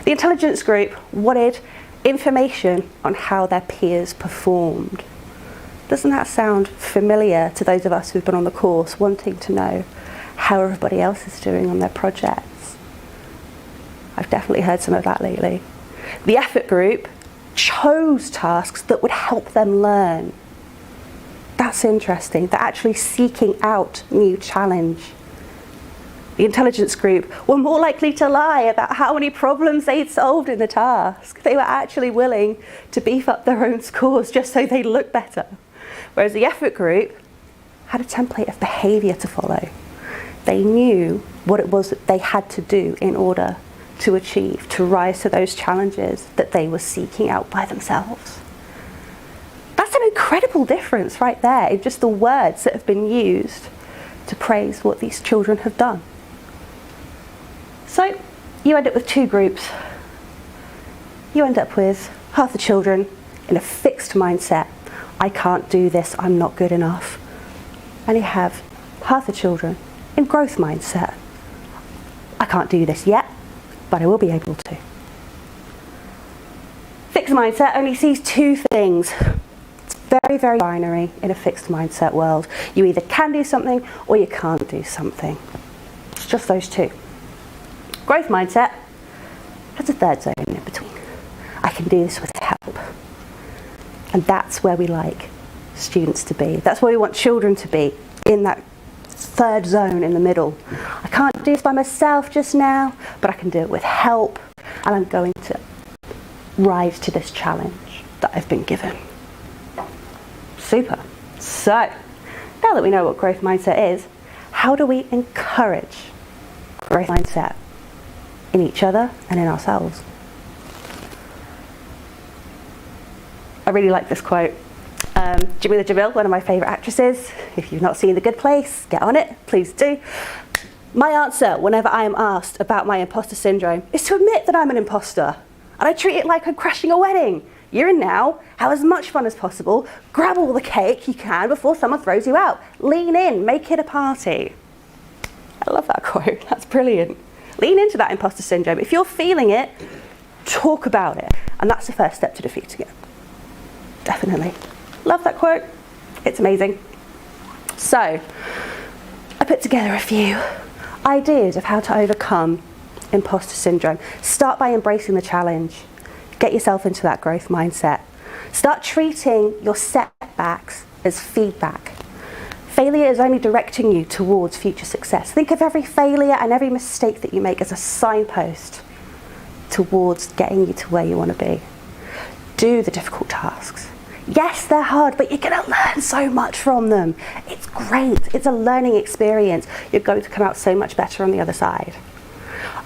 The intelligence group wanted information on how their peers performed. Doesn't that sound familiar to those of us who've been on the course, wanting to know how everybody else is doing on their projects? I've definitely heard some of that lately. The effort group chose tasks that would help them learn. That's interesting. They're actually seeking out new challenge. The intelligence group were more likely to lie about how many problems they'd solved in the task. They were actually willing to beef up their own scores just so they'd look better. Whereas the effort group had a template of behaviour to follow. They knew what it was that they had to do in order to achieve, to rise to those challenges that they were seeking out by themselves. That's an incredible difference right there in just the words that have been used to praise what these children have done. So you end up with two groups. You end up with half the children in a fixed mindset. I can't do this, I'm not good enough. And you have half the children in growth mindset. I can't do this yet, but I will be able to. Fixed mindset only sees two things. It's very, very binary in a fixed mindset world. You either can do something or you can't do something. It's just those two. Growth mindset has a third zone in between. I can do this with help. And that's where we like students to be. That's where we want children to be, in that third zone in the middle. I can't do this by myself just now, but I can do it with help, and I'm going to rise to this challenge that I've been given. Super. So, now that we know what growth mindset is, how do we encourage growth mindset in each other and in ourselves? I really like this quote. Jamila Jamil, one of my favourite actresses. If you've not seen The Good Place, get on it, please do. My answer whenever I am asked about my imposter syndrome is to admit that I'm an imposter. And I treat it like I'm crashing a wedding. You're in now, have as much fun as possible, grab all the cake you can before someone throws you out. Lean in, make it a party. I love that quote, that's brilliant. Lean into that imposter syndrome. If you're feeling it, talk about it. And that's the first step to defeating it. Definitely. Love that quote. It's amazing. So, I put together a few ideas of how to overcome imposter syndrome. Start by embracing the challenge. Get yourself into that growth mindset. Start treating your setbacks as feedback. Failure is only directing you towards future success. Think of every failure and every mistake that you make as a signpost towards getting you to where you want to be. Do the difficult tasks. Yes, they're hard, but you're going to learn so much from them. It's great. It's a learning experience. You're going to come out so much better on the other side.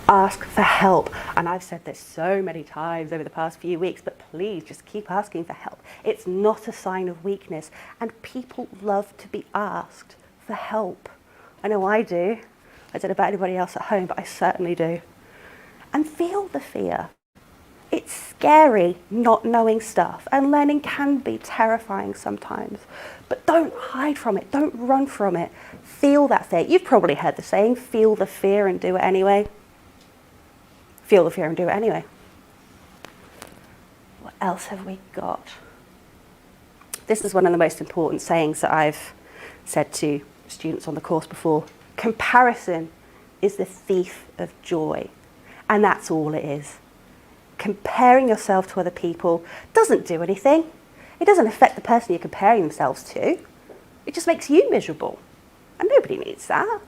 Ask for help. And I've said this so many times over the past few weeks, but please just keep asking for help. It's not a sign of weakness. And people love to be asked for help. I know I do. I don't know about anybody else at home, but I certainly do. And feel the fear. It's scary not knowing stuff, and learning can be terrifying sometimes. But don't hide from it, don't run from it. Feel that fear. You've probably heard the saying, feel the fear and do it anyway. Feel the fear and do it anyway. What else have we got? This is one of the most important sayings that I've said to students on the course before. Comparison is the thief of joy, and that's all it is. Comparing yourself to other people doesn't do anything. It doesn't affect the person you're comparing themselves to. It just makes you miserable. And nobody needs that.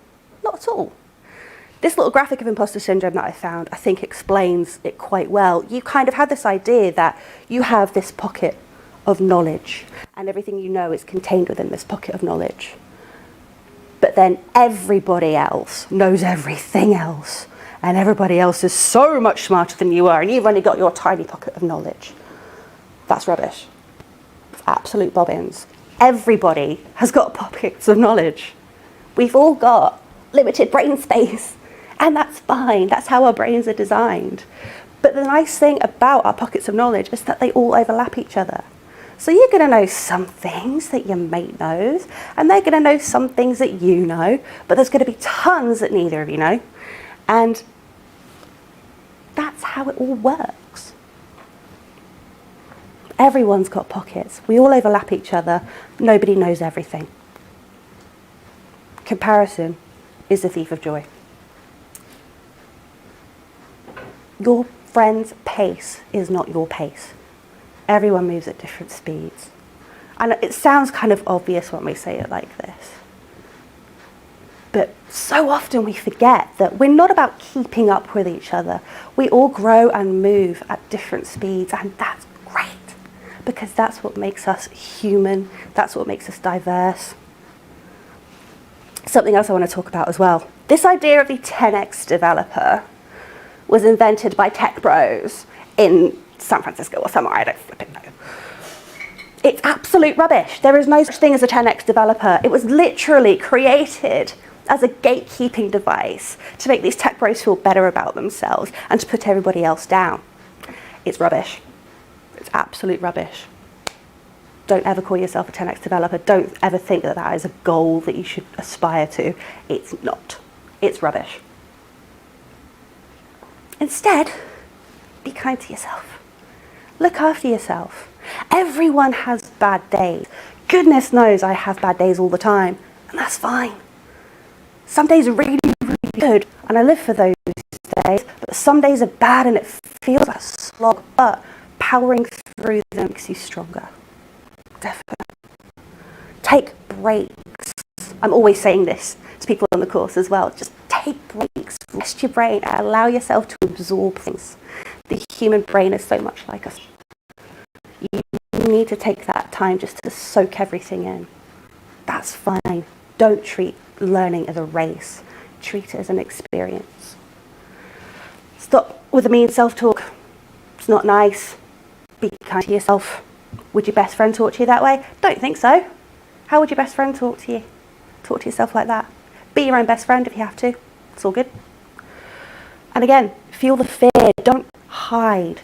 Not at all. This little graphic of imposter syndrome that I found, I think explains it quite well. You kind of have this idea that you have this pocket of knowledge and everything you know is contained within this pocket of knowledge. But then everybody else knows everything else. And everybody else is so much smarter than you are, and you've only got your tiny pocket of knowledge. That's rubbish. It's absolute bobbins. Everybody has got pockets of knowledge. We've all got limited brain space, and that's fine. That's how our brains are designed. But the nice thing about our pockets of knowledge is that they all overlap each other. So you're going to know some things that your mate knows, and they're going to know some things that you know, but there's going to be tons that neither of you know. And that's how it all works. Everyone's got pockets. We all overlap each other. Nobody knows everything. Comparison is the thief of joy. Your friend's pace is not your pace. Everyone moves at different speeds. And it sounds kind of obvious when we say it like this. But so often we forget that we're not about keeping up with each other. We all grow and move at different speeds, and that's great, because that's what makes us human. That's what makes us diverse. Something else I want to talk about as well. This idea of the 10x developer was invented by tech bros in San Francisco or somewhere, I don't flipping know. It's absolute rubbish. There is no such thing as a 10x developer. It was literally created as a gatekeeping device to make these tech bros feel better about themselves and to put everybody else down. It's rubbish. It's absolute rubbish. Don't ever call yourself a 10x developer. Don't ever think that that is a goal that you should aspire to. It's not. It's rubbish. Instead, be kind to yourself. Look after yourself. Everyone has bad days. Goodness knows I have bad days all the time, and that's fine. Some days are really, really good, and I live for those days, but some days are bad and it feels like a slog, but powering through them makes you stronger. Definitely. Take breaks. I'm always saying this to people on the course as well. Just take breaks, rest your brain, and allow yourself to absorb things. The human brain is so much like us. You need to take that time just to soak everything in. That's fine. Don't treat learning as a race. Treat it as an experience. Stop with the mean self-talk. It's not nice. Be kind to yourself. Would your best friend talk to you that way? Don't think so. How would your best friend talk to you? Talk to yourself like that. Be your own best friend if you have to. It's all good. And again, feel the fear. Don't hide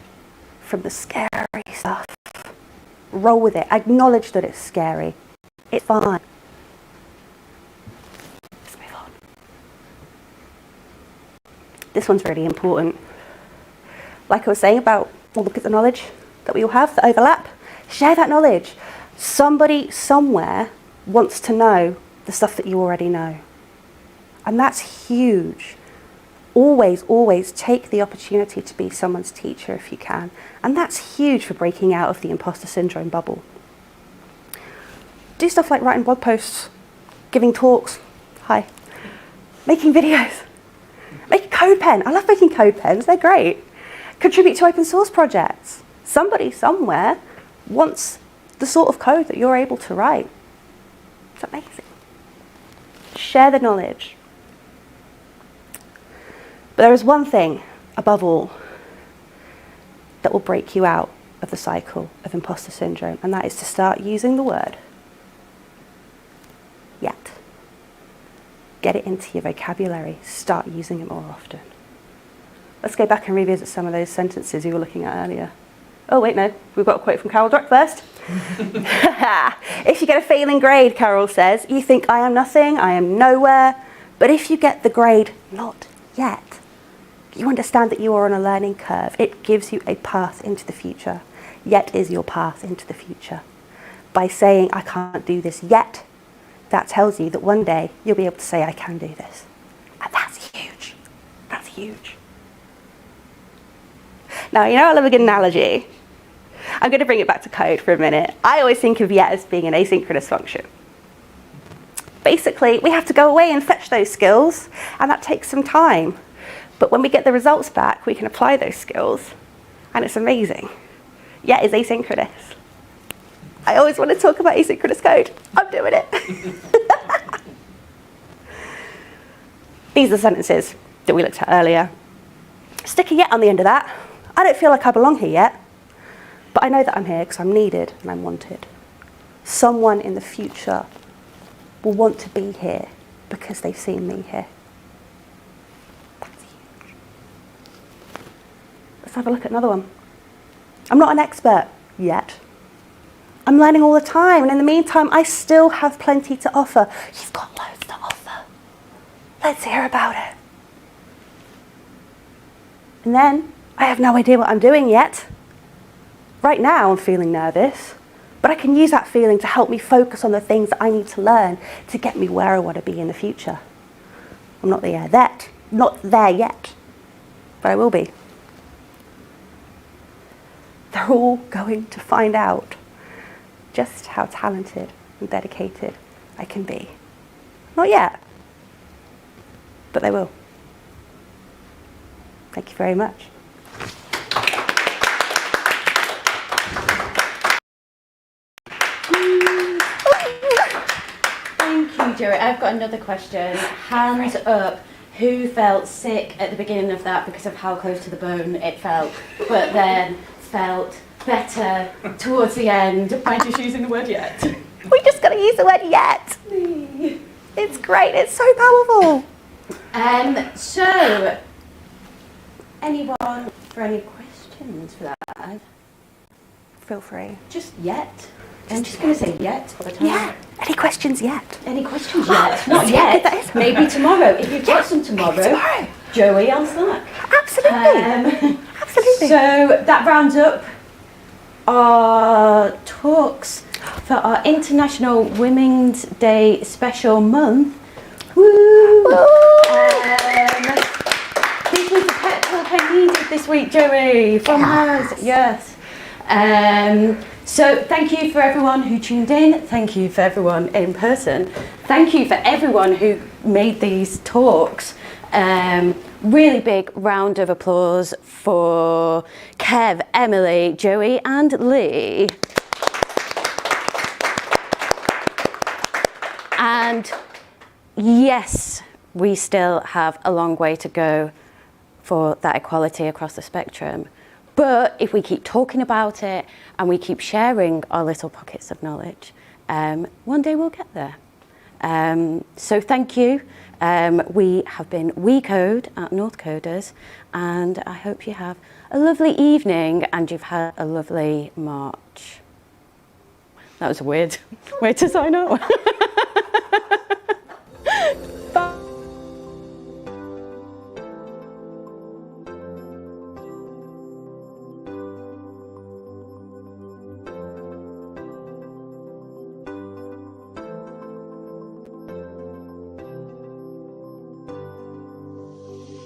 from the scary stuff. Roll with it. Acknowledge that it's scary. It's fine. Let's move on. This one's really important. Like I was saying about all the bits of knowledge that we all have that overlap, share that knowledge. Somebody somewhere wants to know the stuff that you already know. And that's huge. Always, always take the opportunity to be someone's teacher if you can. And that's huge for breaking out of the imposter syndrome bubble. Do stuff like writing blog posts, giving talks, making videos, make a code pen. I love making code pens, they're great. Contribute to open source projects. Somebody somewhere wants the sort of code that you're able to write. It's amazing. Share the knowledge. But there is one thing, above all, that will break you out of the cycle of imposter syndrome, and that is to start using the word yet. Get it into your vocabulary. Start using it more often. Let's go back and revisit some of those sentences you were looking at earlier. Oh, wait, no. We've got a quote from Carol Druck first. If you get a failing grade, Carol says, you think I am nothing, I am nowhere. But if you get the grade not yet, you understand that you are on a learning curve. It gives you a path into the future. Yet is your path into the future. By saying, I can't do this yet, that tells you that one day you'll be able to say, I can do this. And that's huge. That's huge. Now, you know I love a good analogy. I'm going to bring it back to code for a minute. I always think of yet as being an asynchronous function. Basically, we have to go away and fetch those skills, and that takes some time. But when we get the results back, we can apply those skills, and it's amazing. Yet is asynchronous. I always want to talk about asynchronous code. I'm doing it. These are the sentences that we looked at earlier. Stick a yet on the end of that. I don't feel like I belong here yet, but I know that I'm here because I'm needed and I'm wanted. Someone in the future will want to be here because they've seen me here. That's huge. Let's have a look at another one. I'm not an expert yet. I'm learning all the time, and in the meantime, I still have plenty to offer. You've got loads to offer. Let's hear about it. And then, I have no idea what I'm doing yet. Right now, I'm feeling nervous, but I can use that feeling to help me focus on the things that I need to learn to get me where I want to be in the future. I'm not there yet, but I will be. They're all going to find out just how talented and dedicated I can be. Not yet, but they will. Thank you very much. Thank you, Joey. I've got another question. Hands up. Who felt sick at the beginning of that because of how close to the bone it felt, but then felt better towards the end by just using the word yet? We just got to use the word yet. It's great. It's so powerful. So, anyone for any questions for that? Feel free. Just yet. I'm just going to say yet all the time. Yeah. Any questions yet? Any questions yet? Not see how yet. good that is. Maybe tomorrow. If you've got some tomorrow, Joey on Slack. Absolutely. Absolutely. So that rounds up our talks for our International Women's Day special month. Woo! This was the pep talk I needed this week, Joey, from us. Yes. So thank you for everyone who tuned in. Thank you for everyone in person. Thank you for everyone who made these talks. Really big round of applause for Kev, Emily, Joey and Lee. And yes, we still have a long way to go for that equality across the spectrum. But if we keep talking about it and we keep sharing our little pockets of knowledge, one day we'll get there. So thank you. We have been We Code at Northcoders, and I hope you have a lovely evening and you've had a lovely March. That was a weird way to sign off.